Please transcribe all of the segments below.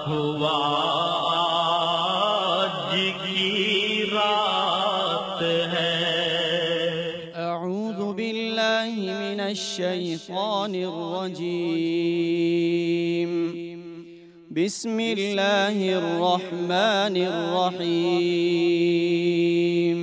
हुआ आज की रात है। अऊज़ु बिल्लाहि मिनश्शैतानिर्रजीम। बिस्मिल्लाहिर्रहमानिर्रहीम।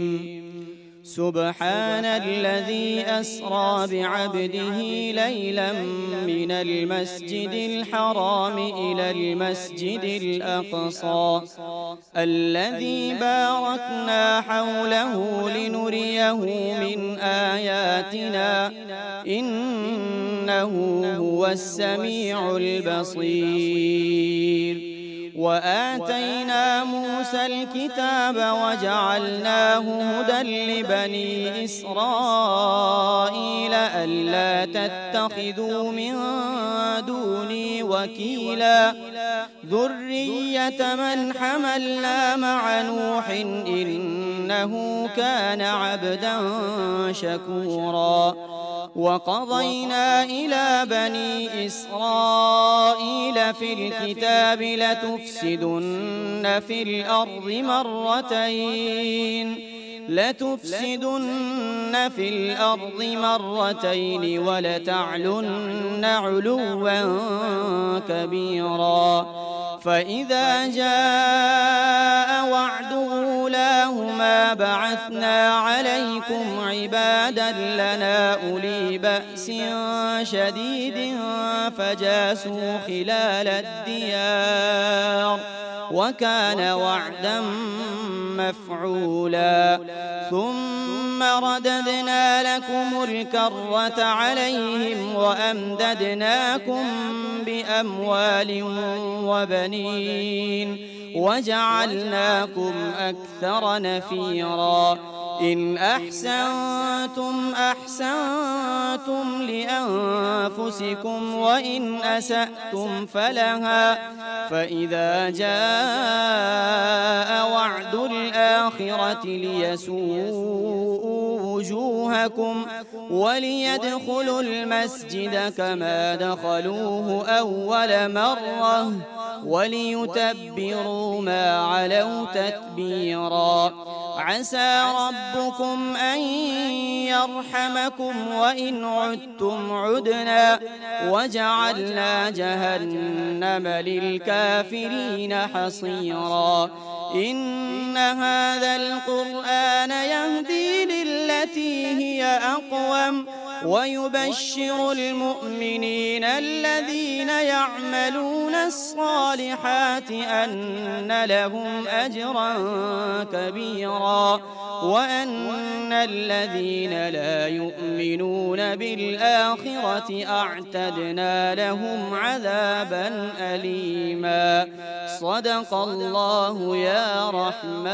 सुब्हानल्लज़ी अस्रा बिअब्दिही लैलन मिनल मस्जिदिल हराम इलल मस्जिदिल अक़सा अल्लज़ी बारकना हौलहु लिनुरियहु मिन आयातिना इन्नहु हुवस्समीउल बसीर। वआतैना मूसल किताब वजअलनाहु हुदल लिबनी इस्राईल अल्ला तत्तखिदू मिन दूनी वकीला ذرية من حملنا مع نوح إنه كان عبدا شكورا وقضينا إلى بني إسرائيل في الكتاب لتفسدن في الأرض مرتين ولتعلن علوا كبيرا فإذا جاء وعد أولاهما بعثنا عليكم عبادا لنا أولي بأس شديد فجاسوا خلال الديار وكان وعدا مفعولا ثم رددنا لكم الكرة عليهم وأمددناكم بأموال وبنين وجعلناكم أكثر نفيرا إن أحسنتم أحسنتم لأنفسكم وإن أسأتم فلها فإذا جاء وعد الآخرة ليسوءوا وجوهكم وليدخلوا المسجد كما دخلوه أول مرة وليتبروا ما علوا تتبيرا عسى ربكم أن يرحمكم وإن عدتم عدنا وجعلنا جهنم للكافرين حصيرا إن هذا القرآن يهدي للتي هي أقوم ويبشر المؤمنين الذين يعملون الصالحات أن لهم أجرا كبيرا وأن الذين لا يؤمنون بالآخرة أعتدنا لهم عذابا أليما صدق الله يا رحمن.